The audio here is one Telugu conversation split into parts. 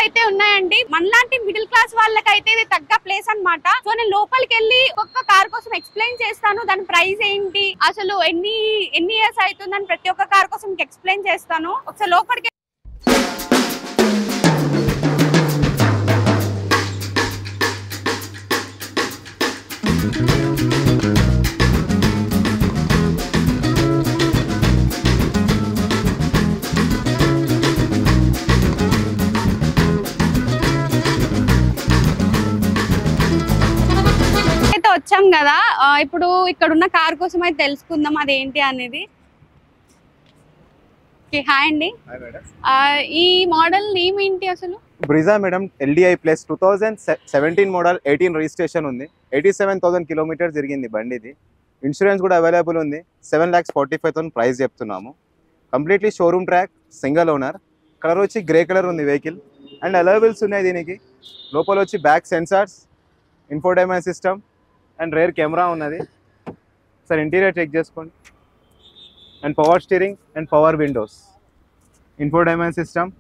అయితే ఉన్నాయండి. మనలాంటి మిడిల్ క్లాస్ వాళ్ళకైతే ఇది తగ్గ ప్లేస్ అన్నమాట. సో నేను లోపలికి వెళ్ళి ఒక్కొక్క కార్ కోసం ఎక్స్ప్లెయిన్ చేస్తాను. దాని ప్రైస్ ఏంటి, అసలు ఎన్ని ఇయర్స్ అవుతుందని ప్రతి ఒక్క కార్ కోసం ఎక్స్ప్లెయిన్ చేస్తాను. ఒకసారి లోపలికి వచ్చాం కదా. ఇప్పుడు ఇక్కడ ఉన్న కార్ కోసం అయితే తెలుసుకుందాం అదేంటి అనేది. హాయ్ అండి, ఈ మోడల్ నేమ్ ఏంటి అసలు? Brezza madam, LDI plus 2017 model, 18 registration ఉంది. 87,000 కిలోమీటర్స్ జరిగింది బండి. ఇది ఇన్సూరెన్స్ కూడా అవైలబుల్ ఉంది. 7,45,000 ప్రైస్ చెప్తున్నాము. Completely showroom track, single owner. Colour వచ్చి గ్రే కలర్ ఉంది వెహికల్. అండ్ అలవబుల్స్ ఉన్నాయి దీనికి. లోపల వచ్చి back sensors, infotainment system and rear camera ఉన్నది. సార్ ఇంటీరియర్ చెక్ చేసుకోండి. And power steering and power Windows, infotainment system,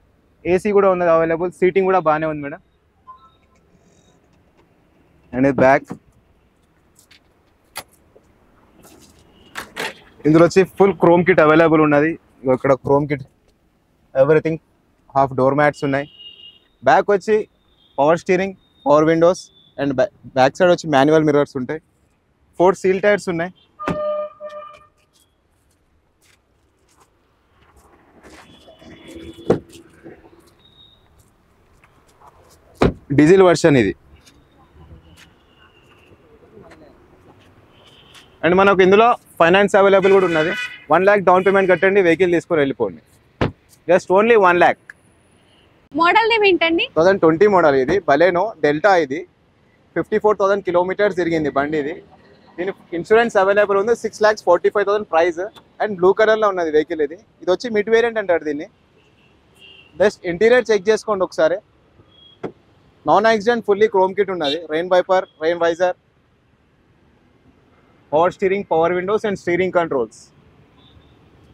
AC కూడా ఉన్నది అవైలబుల్. సీటింగ్ కూడా బాగానే ఉంది మేడం. అండ్ ఇది బ్యాక్. ఇందులో వచ్చి ఫుల్ క్రోమ్ కిట్ అవైలబుల్ ఉన్నది. ఇక్కడ chrome kit everything, half door mats ఉన్నాయి. బ్యాక్ వచ్చి power steering, power windows and back side వచ్చి మాన్యువల్ మిర్రర్స్ ఉంటాయి. 4 సీల్ టైర్స్ ఉన్నాయి. డీజిల్ వర్షన్ ఇది. అండ్ మనకు ఇందులో ఫైనాన్స్ అవైలబుల్ కూడా ఉన్నది. 1 lakh డౌన్ పేమెంట్ కట్టండి, వెహికల్ తీసుకొని వెళ్ళిపోండి. Just only 1 lakh. Model name ఏంటండి? 2020 మోడల్ ఇది. బలెనో డెల్టా ఇది. 54,000 కిలోమీటర్స్ తిరిగింది బండి. ఇది దీని ఇన్సూరెన్స్ అవైలబుల్ ఉంది. 6,45,000 ప్రైస్. అండ్ బ్లూ కలర్లో ఉన్నది వెహికల్. ఇది వచ్చి మిడ్ వేరియంట్ అంటారు దీన్ని. జస్ట్ ఇంటీరియర్ చెక్ చేసుకోండి ఒకసారి. Non accident fully chrome kit ఉన్నది. Rain wiper, rain visor, power steering, power windows and steering controls.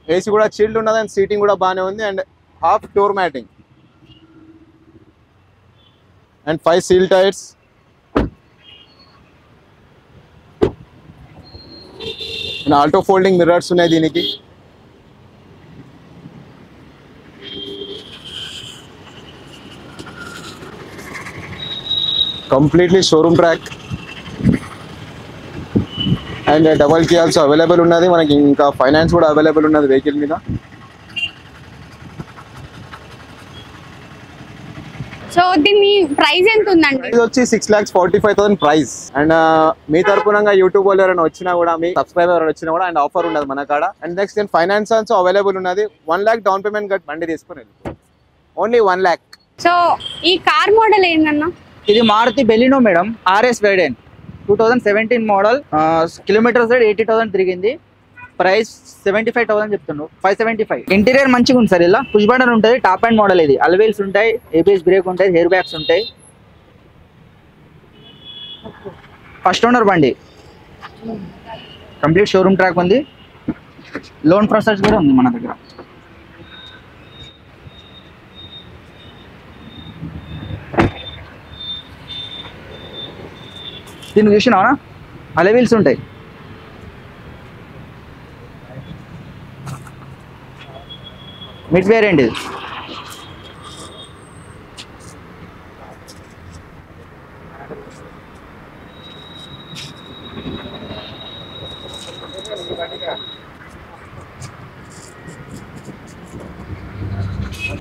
AC కూడా చిల్డ్ ఉన్నది అండ్ సీటింగ్ కూడా బాగానే ఉంది. And half door matting and 5 seal tyres. Auto folding mirrors ఉన్నాయి దీనికి. Completely showroom track and double key also available ఉన్నది మనకి. ఇంకా ఫైనాన్స్ కూడా అవైలబుల్ ఉన్నది వెహికల్ మీద. సో దీని ప్రైస్ ఎంత ఉందండి? ఇది వచ్చి 6,45,000 ప్రైస్. అండ్ మీ తరపున యూట్యూబ్ వాళ్ళు ఎవరైనా వచ్చినా కూడా, మీ సబ్స్క్రైబర్ ఎవరైనా వచ్చినా కూడా అండ్ ఆఫర్ ఉన్నది మన కాడ. అండ్ నెక్స్ట్ దీని ఫైనాన్స్ ఆల్సో అవైలబుల్ ఉన్నది. 1 lakh డౌన్ పేమెంట్ కట్టి బండి తీసుకుని ఓన్లీ 1 lakh. సో ఈ కార్ మోడల్ ఏంటన్నా? ఇది Maruti Baleno madam, RS variant, 2017 model. Kilometres 80,000 తిరిగింది. ప్రైస్ 75,000 చెప్తున్నాడు. 575. ఇంటీరియర్ మంచిగా ఉంది సార్. ఇలా పుష్ బటన్ ఉంటుంది. టాప్ అండ్ మోడల్ ఇది. అలవీల్స్ ఉంటాయి, ABS బ్రేక్ ఉంటాయి, హెయిర్ బ్యాగ్స్ ఉంటాయి. ఫస్ట్ ఓనర్ బండి. కంప్లీట్ షోరూమ్ ట్రాక్ ఉంది. లోన్ ప్రాసెస్ కూడా ఉంది మన దగ్గర. దీన్ని చూసినా అలవీల్స్ ఉంటాయి. మిడ్ వేరియంట్ ఇది.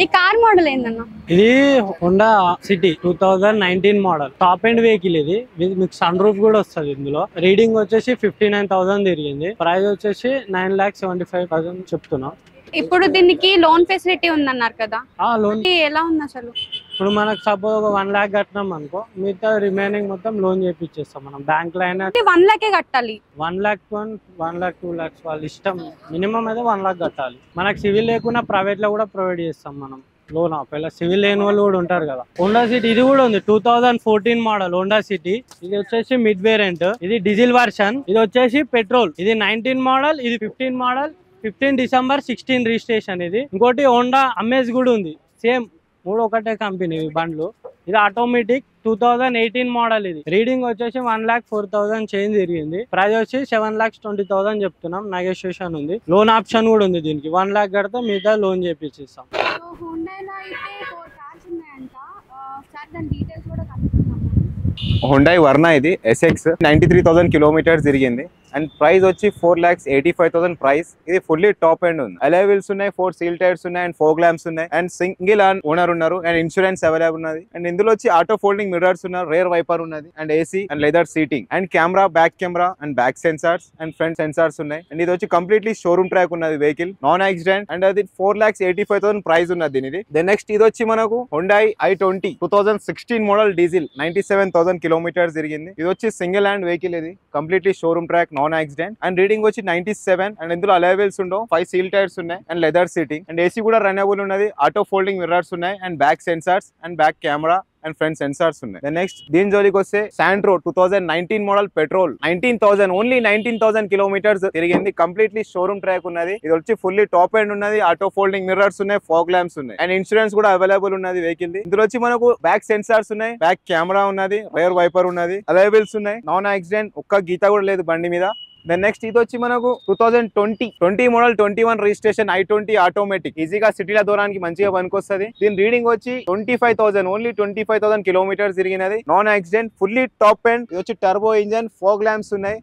ఈ కార్ మోడల్ ఏందన్నా? ఇది Honda city 2019 model. Top end vehicle ఇది. మీకు సన్ రూఫ్ కూడా వస్తుంది. ఇందులో రీడింగ్ వచ్చేసి 59,000 తిరిగింది. ప్రైస్ వచ్చేసి 9,75,000 చెప్తున్నా. ఇప్పుడు దీనికి లోన్ ఫెసిలిటీ ఉందన్నారు కదా, లోన్ ఎలా ఉంది అసలు? ఇప్పుడు మనకు సపోజ్ 1 lakh కట్టినాం అనుకో, మిగతా రిమైనింగ్ మొత్తం లోన్ చేపిచ్చేస్తాం మనం. బ్యాంక్ లో అయినా 1 lakh కట్టాలి. 1 lakh 1 lakh 2 lakhs వాళ్ళ ఇష్టం. మినిమం అయితే 1 lakh కట్టాలి. మనకు సివిల్ లేకుండా ప్రైవేట్ లో కూడా ప్రొవైడ్ చేస్తాం మనం లోన్. ఒకవేళ సివిల్ లేని వాళ్ళు కూడా ఉంటారు కదా. హోండా సిటీ ఇది కూడా ఉంది. 2014 మోడల్ హోండా సిటీ. ఇది వచ్చేసి మిడ్ వేరియంట్. ఇది డీజిల్ వర్షన్. ఇది వచ్చేసి పెట్రోల్. ఇది 19 మోడల్. ఇది 15 మోడల్. 15 December 16 registration. ఇది ఇంకోటి హోండా అమేజ్ కూడా ఉంది. సేమ్ మూడు ఒకటే కంపెనీ బండ్లు. ఇది ఆటోమేటిక్ 2018 మోడల్. ఇది రీడింగ్ వచ్చేసి 1,04,000 చేంజ్ తిరిగింది. ప్రైస్ వచ్చి 7,20,000 చెప్తున్నాం. నెగోషియేషన్ ఉంది. లోన్ ఆప్షన్ కూడా ఉంది దీనికి. 1 lakh కడితే మిగతా లోన్ చేపిస్తాం. హుండాయ్ వర్నా ఇది SX 93,000 కిలోమీటర్స్ తిరిగింది అండ్ ప్రైస్ వచ్చి 4,85,000 ప్రైస్. ఇది ఫుల్లీ టాప్ ఎండ్ ఉంది. అలై వీల్స్ ఉన్నాయి, 4 సీల్ టైర్స్ ఉన్నాయి అండ్ 4 ల్యాంప్స్ ఉన్నాయి అండ్ సింగిల్ ఓనర్ ఉన్నారు అండ్ ఇన్సూరెన్స్ అవైలబుల్ ఉన్నది అండ్ ఇందులో వచ్చి ఆటో ఫోల్డింగ్ మిర్రర్స్ ఉన్నారు, రేర్ వైపర్ ఉన్నది and AC and leather seating and camera, back camera and back sensors and front sensors ఉన్నాయి అండ్ ఇది వచ్చి కంప్లీట్లీ షోరూమ్ ట్రాక్ ఉన్నది వెహికల్, నాన్ యాక్సిడెంట్ అండ్ అది 4,85,000 ప్రైస్ ఉన్నది దీనిది. దెన్ నెక్స్ట్ ఇది వచ్చి మనకు Hyundai i20 2016 model diesel 97,000 kilometres తిరిగింది. ఇది వచ్చి సింగిల్ హ్యాండ్ వెహికల్, ఇది completely showroom track, non accident and reading వచ్చి 97 అండ్ ఇందులో అలై వీల్స్ ఉండవు, 5 సీల్ టైర్స్ ఉన్నాయి and leather seating and AC కూడా రనబుల్ ఉన్నది. ఆటో ఫోల్డింగ్ మిర్రర్స్ ఉన్నాయి and back sensors and back camera and front sensors ఉన్నాయి. నెక్స్ట్ దీని జోలికి వస్తే Santro 2019 model petrol 19,000 only 19,000 kilometres తిరిగింది. కంప్లీట్లీ షోరూమ్ ట్రాక్ ఉన్నది. ఇది వచ్చి ఫుల్లీ టాప్ ఎండ్ ఉన్నది. ఆటో ఫోల్డింగ్ మిర్రర్స్ ఉన్నాయి, ఫాగ్ ల్యాంప్స్ ఉన్నాయి అండ్ ఇన్సూరెన్స్ కూడా అవైలబుల్ ఉన్నది వెహికల్ ది. ఇందులో వచ్చి మనకు బ్యాక్ సెన్సార్స్ ఉన్నాయి, బ్యాక్ కెమెరా ఉన్నది, రేర్ వైపర్ ఉన్నది, అలై వీల్స్ ఉన్నాయి, నాన్ యాక్సిడెంట్, ఒక్క గీత కూడా లేదు బండి మీద. దెన్ నెక్స్ట్ ఇది వచ్చి మనకు 2020 మోడల్ 21 రిజిస్ట్రేషన్ i20 ఆటోమేటిక్, ఈజీగా సిటీల దూరానికి మంచిగా పనికొస్తుంది. దీని రీడింగ్ వచ్చి 25,000 ఓన్లీ 25,000 కిలోమీటర్స్ తిరిగినది, non accident, fully top end. ఇది వచ్చి టర్బో ఇంజన్, ఫాగ్ ల్యాంప్స్ ఉన్నాయి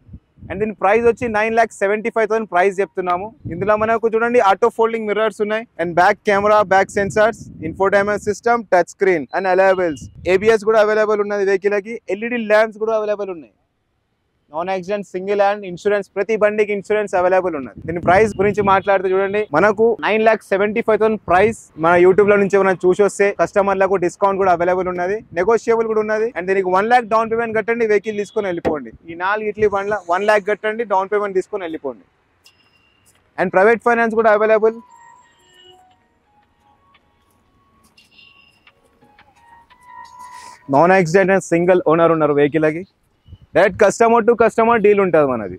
అండ్ దీని ప్రైస్ వచ్చి 9,75,000 ప్రైస్ చెప్తున్నాము. ఇందులో మనకు చూడండి ఆటో ఫోల్డింగ్ మిర్రర్స్ ఉన్నాయి and back camera, back sensors, infotainment system, touch screen and alloy wheels, ABS కూడా అవైలబుల్ ఉన్నది వెహికల్ కి, LED ల్యాంప్స్ కూడా అవైలబుల్ ఉన్నాయి, non accident, single hand, insurance, ప్రతి బండికి ఇన్సూరెన్స్ అవైలబుల్ ఉన్నది. దీని ప్రైస్ గురించి మాట్లాడితే చూడండి మనకు 9,75,000 ప్రైస్. మన యూట్యూబ్ లో నుంచి మనం చూసి వస్తే కస్టమర్లకు డిస్కౌంట్ కూడా అవైలబుల్ ఉన్నది, నెగోషియబుల్ కూడా ఉన్నది అండ్ దీనికి 1 lakh డౌన్ పేమెంట్ కట్టండి, వెహికల్ తీసుకొని వెళ్ళిపోండి. ఈ 4 ఇడ్లీ బండ్ల 1 lakh కట్టండి, డౌన్ పేమెంట్ తీసుకొని వెళ్ళిపోండి అండ్ ప్రైవేట్ ఫైనాన్స్ కూడా available. Non accident and single owner ఉన్నారు వెహికల్ కి. Direct customer to customer deal ఉంటుంది మనది.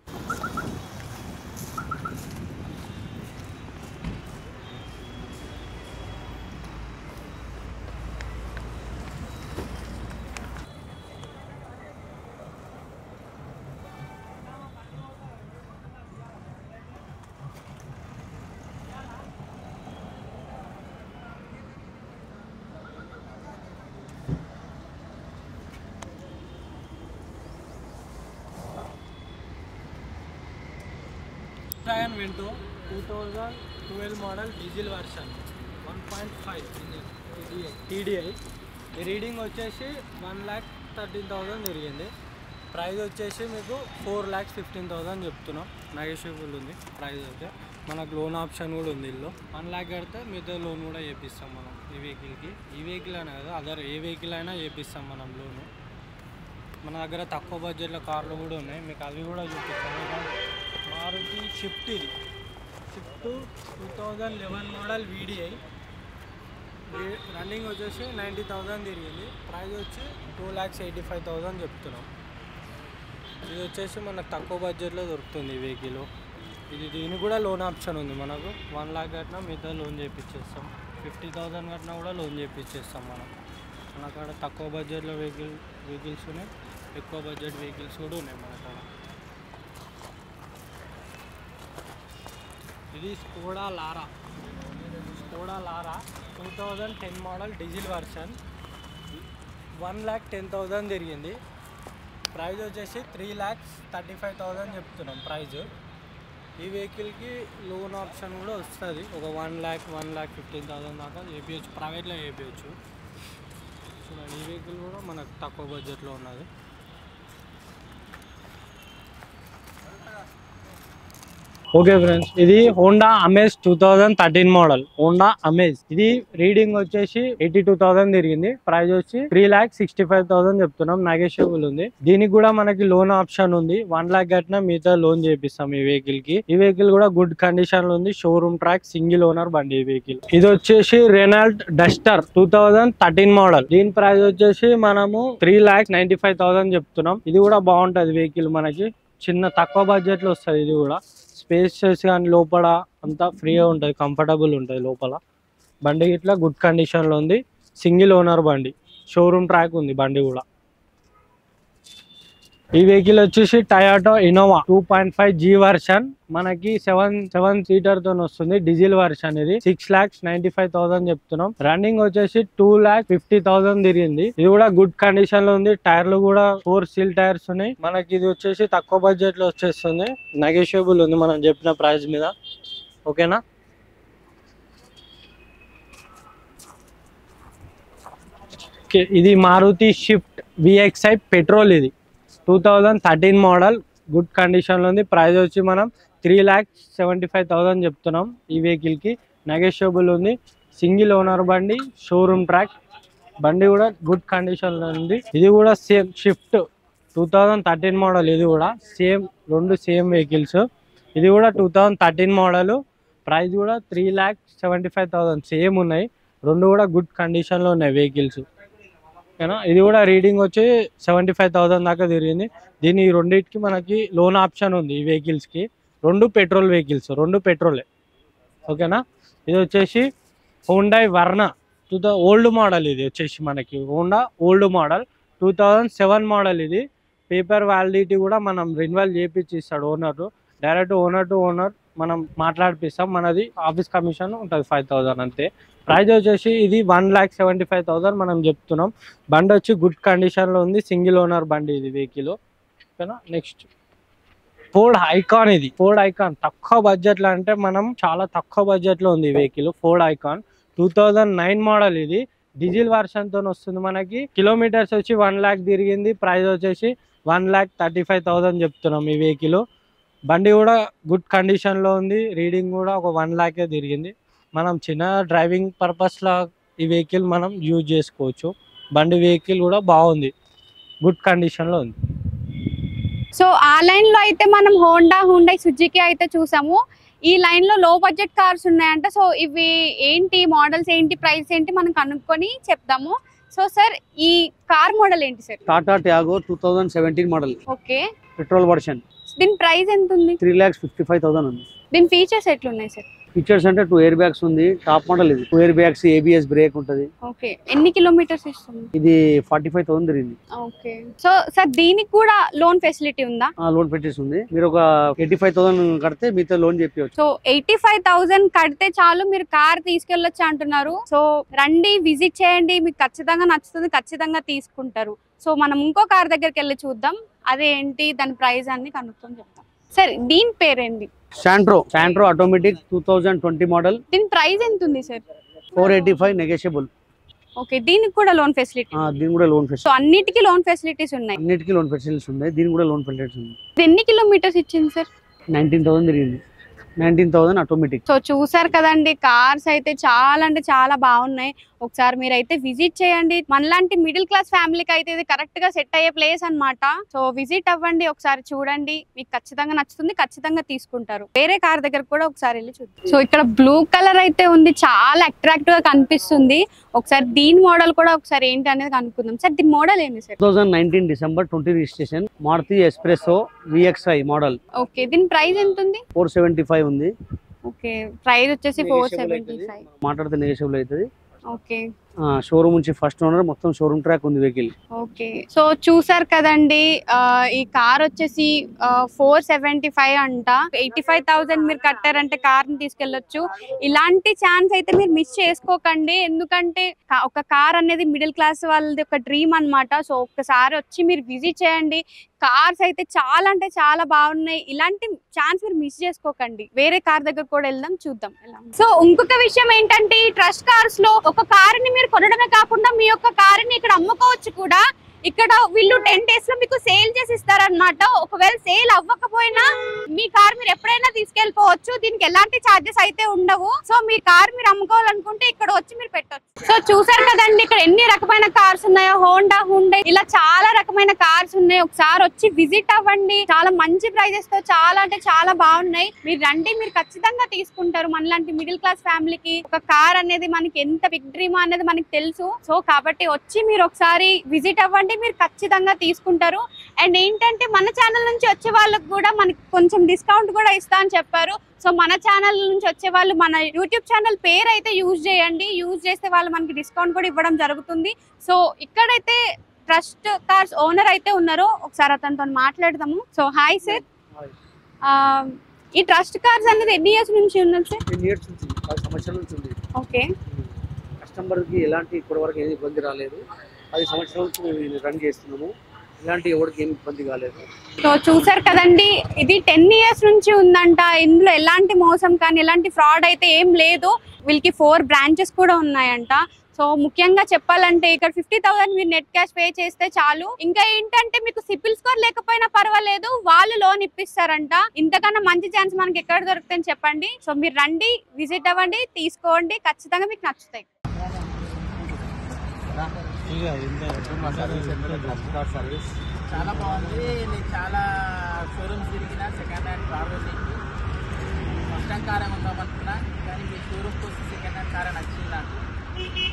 Volkswagen Vento 2012 model diesel version 1.5 TDI. ఈ రీడింగ్ వచ్చేసి 1,13,000 తిరిగింది. ప్రైస్ వచ్చేసి మీకు 4,15,000 చెప్తున్నాం. నెగోషియబుల్ ఉంది ప్రైస్ అయితే. మనకు లోన్ ఆప్షన్ కూడా ఉంది. ఇల్లు 1 lakh కడితే మిగతా లోన్ కూడా చేపిస్తాం మనం ఈ వెహికల్కి. ఈ వెహికల్ అనే కదా, అదర్ ఏ వెహికల్ అయినా చేపిస్తాం మనం లోను. మన దగ్గర తక్కువ బడ్జెట్లో కార్లు కూడా ఉన్నాయి, మీకు అవి కూడా చూపిస్తాం. మారుతి షిఫ్ట్, ఇది షిఫ్ట్ 2011 మోడల్ VDI. రన్నింగ్ వచ్చేసి 90,000 తిరిగింది. ప్రైస్ వచ్చి 2,85,000 చెప్తున్నాం. ఇది వచ్చేసి మనకు తక్కువ బడ్జెట్లో దొరుకుతుంది ఈ వెహికల్. దీనికి కూడా లోన్ ఆప్షన్ ఉంది మనకు. 1 lakh కట్టినా మిగతా లోన్ చేయించేస్తాం. 50,000 కట్టినా కూడా లోన్ చేయించేస్తాం మనం. మన కాడ తక్కువ బడ్జెట్లో వెహికల్స్ ఉన్నాయి, ఎక్కువ బడ్జెట్ వెహికల్స్ కూడా ఉన్నాయి మన కాడ. ఇది Skoda Laura 2010 model diesel version 1,10,000 తిరిగింది. ప్రైస్ వచ్చేసి 3,35,000 చెప్తున్నాం ప్రైజ్. ఈ వెహికల్కి లోన్ ఆప్షన్ కూడా వస్తుంది. ఒక 1 lakh 1,15,000 దాకా చేయించచ్చు, ప్రైవేట్లో చేయించచ్చు. చూడండి, ఈ వెహికల్ కూడా మనకు తక్కువ బడ్జెట్లో ఉన్నది. ఓకే ఫ్రెండ్స్, ఇది Honda amaze 2013 model. Honda amaze ఇది రీడింగ్ వచ్చేసి 82,000 తిరిగింది. ప్రైస్ వచ్చి 3,65,000 చెప్తున్నాం. నెగోషియబుల్ ఉంది. దీనికి కూడా మనకి లోన్ ఆప్షన్ ఉంది. 1 lakh కట్టినా మిగతా లోన్ చేపిస్తాం ఈ వెహికల్ కి. ఈ వెహికల్ కూడా గుడ్ కండిషన్ లో ఉంది. షోరూమ్ ట్రాక్, సింగిల్ ఓనర్ బండి ఈ వెహికల్. ఇది వచ్చేసి రెనాల్ట్ డస్టర్ 2013 మోడల్. దీని ప్రైస్ వచ్చేసి మనము 3,95,000 చెప్తున్నాం. ఇది కూడా బాగుంటది వెహికల్, మనకి చిన్న తక్కువ బడ్జెట్ లో వస్తుంది. ఇది కూడా స్పేసెస్ కానీ లోపల అంతా ఫ్రీగా ఉంటుంది, కంఫర్టబుల్ ఉంటుంది లోపల. బండి ఇట్లా గుడ్ కండిషన్ లో ఉంది. సింగిల్ ఓనర్ బండి, షోరూమ్ ట్రాక్ ఉంది బండి కూడా. ఈ వెహికల్ వచ్చేసి టయోటా ఇన్నోవా 2.5G వర్షన్, మనకి 7 సీటర్ తో వస్తుంది. డీజిల్ వర్షన్ ఇది. 6,95,000 చెప్తున్నాం. రన్నింగ్ వచ్చేసి 2,50,000 తిరిగింది. ఇది కూడా గుడ్ కండిషన్ లో ఉంది. టైర్లు కూడా 4 స్టీల్ టైర్స్ ఉన్నాయి. మనకి ఇది వచ్చేసి తక్కువ బడ్జెట్ లో వచ్చేస్తుంది. నెగోషియబుల్ ఉంది మనం చెప్పిన ప్రైస్ మీద. ఓకేనా. ఇది మారుతి షిఫ్ట్ VXI పెట్రోల్. ఇది 2013 మోడల్, గుడ్ కండిషన్ లో ఉంది. ప్రైస్ వచ్చి మనం 3,75,000 చెప్తున్నాం. ఈ వెహికల్ కి నెగోషియబుల్ ఉంది. సింగిల్ ఓనర్ బండి, షోరూమ్ ట్రాక్ బండి కూడా గుడ్ కండిషన్ లో ఉంది. ఇది కూడా సేమ్ షిఫ్ట్ 2013 మోడల్. ఇది కూడా సేమ్, రెండు సేమ్ వెహికల్స్. ఇది కూడా 2013 మోడల్. ప్రైస్ కూడా 3,75,000 సేమ్ ఉన్నాయి. రెండు కూడా గుడ్ కండిషన్ లో ఉన్నాయి వెహికల్స్. ఓకేనా. ఇది కూడా రీడింగ్ వచ్చి 75,000 దాకా తిరిగింది. దీని రెండింటికి మనకి లోన్ ఆప్షన్ ఉంది. ఈ వెహికల్స్ కి రెండు పెట్రోల్ వెహికల్స్, రెండు పెట్రోలే. ఓకేనా. ఇది వచ్చేసి హోండా వర్నా ఓల్డ్ మోడల్. ఇది వచ్చేసి మనకి హోండా ఓల్డ్ మోడల్ 2007 మోడల్. ఇది పేపర్ వ్యాలిడిటీ కూడా మనం రెన్యువల్ చేయించి ఇస్తాడు owner. Direct owner to owner మనం మాట్లాడిపిస్తాం. మనది ఆఫీస్ కమిషన్ ఉంటుంది 5,000 అంతే. ప్రైస్ వచ్చేసి ఇది 1,75,000 మనం చెప్తున్నాం. బండి వచ్చి గుడ్ కండిషన్ లో ఉంది. సింగిల్ ఓనర్ బండి ఇది వెహికల్. ఓకేనా. Next Ford icon. ఇది ఫోర్డ్ ఐకాన్ తక్కువ బడ్జెట్ లో అంటే మనం చాలా తక్కువ బడ్జెట్ లో ఉంది వెహికల్. Ford icon 2009 model. ఇది డీజిల్ వర్షన్ తో వస్తుంది. మనకి కిలోమీటర్స్ వచ్చి 1 lakh తిరిగింది. ప్రైస్ వచ్చేసి 1,35,000 చెప్తున్నాం ఈ వెహికల్. బండి కూడా గుడ్ కండిషన్ లో ఉంది. రీడింగ్ కూడా ఒక 1 lakh తిరిగింది. మనం చిన్న డ్రైవింగ్ పర్పస్ లా ఈ వెహికల్ మనం యూజ్ చేసుకోవచ్చు. బండి వెహికల్ కూడా బాగుంది, గుడ్ కండిషన్ లో ఉంది. సో ఆ లైన్ లో అయితే మనం హుండై సుజుకి అయితే చూసాము. ఈ లైన్ లో లో బడ్జెట్ కార్స్ ఉన్నాయంట. సో ఇవి ఏంటి, మోడల్స్ ఏంటి, ప్రైస్ ఏంటి మనం కనుక్కొని చెప్దాము. సో సార్, ఈ కార్ మోడల్ ఏంటి sir? Tata Tiago 2017 model, okay. Petrol version. దీని ప్రైస్ ఎంత ఉంది? 3,55,000 ఉంది. దీని ఫీచర్స్ ఎట్లున్నాయి సార్? ఫీచర్స్ అంటే 2 ఎయిర్ బ్యాగ్స్ ఉంది. టాప్ మోడల్ ఇది. 2 ఎయిర్ బ్యాగ్స్, ABS బ్రేక్ ఉంటది. ఓకే. ఎన్ని కిలోమీటర్స్ ఇస్తుంది? ఇది 45,000 తిరిగింది. ఓకే. సో సార్, దీనికి కూడా లోన్ ఫెసిలిటీ ఉందా? లోన్ పెట్టేసి ఉంది. మీరు ఒక 85,000 కడితే మీతో లోన్ చెప్పవచ్చు. సో 85,000 కడితే చాలు మీరు కార్ తీసుకెళ్లొచ్చు అంటున్నారు. సో రండి, విజిట్ చేయండి, మీకు ఖచ్చితంగా నచ్చుతుంది, ఖచ్చితంగా తీసుకుంటారు. సో మనం ఇంకో కార్ దగ్గరికి వెళ్ళి చూద్దాం. అదేంటి, దాని ప్రైస్ అన్ని కనుక్కొని చెప్తాం. సార్, దీని పేరేంటి? Santro automatic 2020 model. దీని ప్రైస్ ఎంత ఉంది సార్? 485 నెగోషియబుల్. ఓకే. దీనికి కూడా లోన్ ఫెసిలిటీ? దీని కూడా లోన్ సో ఫెసిలిటీ, అన్నిటికీ లోన్ ఫెసిలిటీస్ ఉన్నాయి. అన్నిటికీ లోన్ ఫెసిలిటీస్ ఉన్నాయి. దీని కూడా లోన్ ఫెసిలిటీస్ ఉంది. ఇది ఎన్ని కిలోమీటర్స్ ఇచ్చింది సార్? 19,000 తిరిగింది. 19,000 ఆటోమేటిక్. సో చూసారు కదండి, కార్స్ అయితే చాలా అంటే చాలా బాగున్నాయి. ఒకసారి మీరైతే విజిట్ చేయండి. మనలాంటి మిడిల్ క్లాస్ ఫ్యామిలీకి అయితే ఇది కరెక్ట్ గా సెట్ అయ్యే ప్లేస్ అన్నమాట. సో విజిట్ అవ్వండి, ఒకసారి చూడండి, మీకు ఖచ్చితంగా నచ్చుతుంది, ఖచ్చితంగా తీసుకుంటారు. వేరే కార్ దగ్గర కూడా ఒకసారి వెళ్ళి చూద్దాం. సో ఇక్కడ బ్లూ కలర్ అయితే ఉంది, చాలా అట్రాక్టివ్ గా కనిపిస్తుంది. ఒకసారి దీని మోడల్ కూడా ఒకసారి ఏంటి అనేది కనుక్కుందాం. సార్, దీని మోడల్ ఏంటి sir? 2019 December 20 registration, Maruti S-Presso VXI model. Okay. దీని ప్రైస్ ఎంత ఉంది? 475 ఉంది. ఓకే. ప్రైస్ వచ్చేసి 475. మాట్లాడితే నెగోషియబుల్ అవుతుంది. ఓకే. షోరూమ్ నుంచి ఫస్ట్ ఓనర్, మొత్తం షోరూమ్ ట్రాక్ ఉంది వెహికల్. ఓకే. సో చూసారు కదండి, ఈ కార్ వచ్చేసి 475 అంట. 85,000 మీరు కట్టారంటే కార్ ని తీసుకెళ్లొచ్చు. ఇలాంటి ఛాన్స్ అయితే మీరు మిస్ చేసుకోకండి. ఎందుకంటే ఒక కార్ అనేది మిడిల్ క్లాస్ వాళ్ళది ఒక డ్రీమ్ అన్నమాట. సో ఒక్కసారి వచ్చి మీరు విజిట్ చేయండి. కార్స్ అయితే చాలా అంటే చాలా బాగున్నాయి. ఇలాంటి ఛాన్స్ మీరు మిస్ చేసుకోకండి. వేరే కార్ దగ్గర కూడా వెళ్దాం, చూద్దాం ఎలా. సో ఇంకొక విషయం ఏంటంటే, ఈ ట్రస్ట్ కార్స్ లో ఒక కార్ ని మీరు కొనడమే కాకుండా మీ యొక్క కార్ ని ఇక్కడ అమ్ముకోవచ్చు కూడా. ఇక్కడ వీళ్ళు 10 days లో మీకు సేల్ చేసి ఇస్తారన్నమాట. ఒకవేళ సేల్ అవ్వకపోయినా మీ కార్ మీరు ఎప్పుడైనా తీసుకెళ్లిపోవచ్చు. దీనికి ఎలాంటి ఛార్జెస్ అయితే ఉండవు. సో మీ కార్ మీరు అమ్ముకోవాలనుకుంటే ఇక్కడ వచ్చి మీరు పెట్టొచ్చు. సో చూసారు కదండి, ఇక్కడ ఎన్ని రకమైన కార్స్ ఉన్నాయో. హుండై ఇలా చాలా రకమైన కార్స్ ఉన్నాయి. ఒకసారి వచ్చి విజిట్ అవ్వండి. చాలా మంచి ప్రైజెస్ తో చాలా అంటే చాలా బాగున్నాయి. మీరు రండి, మీరు ఖచ్చితంగా తీసుకుంటారు. మనలాంటి మిడిల్ క్లాస్ ఫ్యామిలీకి ఒక కార్ అనేది మనకి ఎంత బిగ్ డ్రీమ్ అనేది మనకి తెలుసు. సో కాబట్టి వచ్చి మీరు ఒకసారి విజిట్ అవ్వండి, అంటే మీరు ఖచ్చితంగా తీసుకుంటారు. అండ్ ఏంటంటే మన ఛానల్ నుంచి వచ్చే వాళ్ళకి కూడా మనకి కొంచెం డిస్కౌంట్ కూడా ఇస్తా అని చెప్పారు. సో మన ఛానల్ నుంచి వచ్చే వాళ్ళు మన యూట్యూబ్ ఛానల్ పేరు అయితే యూజ్ చేయండి. యూజ్ చేస్తే వాళ్ళు మనకి డిస్కౌంట్ కూడా ఇవ్వడం జరుగుతుంది. సో ఇక్కడైతే ట్రస్ట్ కార్స్ ఓనర్ అయితే ఉన్నారో, ఒకసారి అతనితో మాట్లాడదాము. సో హాయ్ సార్, ఈ ట్రస్ట్ కార్స్ అనేది ఎన్ని ఇయర్స్ నుంచి ఉన్నది సార్? 10 years నుంచి, 10 సంవత్సరాల నుంచి ఉంది. ఓకే, కస్టమర్కి ఎలాంటి ఇప్పటి వరకు ఏమి ఇబ్బంది రాలేదు. 10 సంవత్సరాల నుంచి మేము రన్ చేస్తున్నాము. ఇలాంటి ఎవరికి ఏమి ఇబ్బంది కాలేదు. సో చూసారు కదండి, ఇది 10 ఇయర్స్ నుంచి ఉందంట. ఇందులో ఎలాంటి మోసం కానీ ఎలాంటి ఫ్రాడ్ అయితే ఏం లేదు. వీళ్ళకి 4 బ్రాంచెస్ కూడా ఉన్నాయంట. సో ముఖ్యంగా చెప్పాలంటే ఇక్కడ 50,000 మీరు నెట్ క్యాష్ పే చేస్తే చాలు. ఇంకా ఏంటంటే మీకు సిబిల్ స్కోర్ లేకపోయినా పర్వాలేదు, వాళ్ళు లోన్ ఇప్పిస్తారంట. ఇంతకన్నా మంచి ఛాన్స్ మనకి ఎక్కడ దొరుకుతాయని చెప్పండి. సో మీరు రండి, విజిట్ అవ్వండి, తీసుకోండి, ఖచ్చితంగా మీకు నచ్చుతాయి. చాలా బాగుంది. నేను చాలా షోరూమ్స్ తిరిగిన second hand car first hand car ఏమన్నా అనుకున్నా, కానీ మీ షోరూమ్కి వచ్చి సెకండ్ హ్యాండ్ కార్ నచ్చింది నాకు.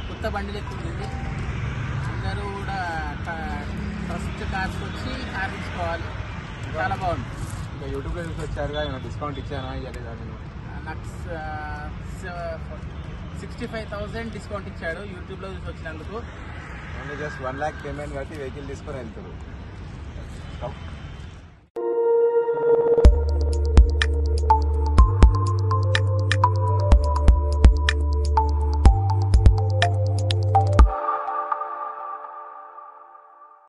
కొత్త బండి ఎక్కుతుంది. అందరూ కూడా ట్రస్ట్ కార్స్ వచ్చి కార్ తీసుకోవాలి. చాలా బాగుంది. ఇంకా యూట్యూబ్లో చూసి వచ్చారుగా, ఏమైనా డిస్కౌంట్ ఇచ్చానా ఇవ్వలేదా? నాకు 65,000 డిస్కౌంట్ ఇచ్చాడు యూట్యూబ్లో చూసి వచ్చినందుకు. ఓన్లీ జస్ట్ 1 lakh పేమెంట్ కట్టి వెహికల్ తీసుకొని వెళ్తారు.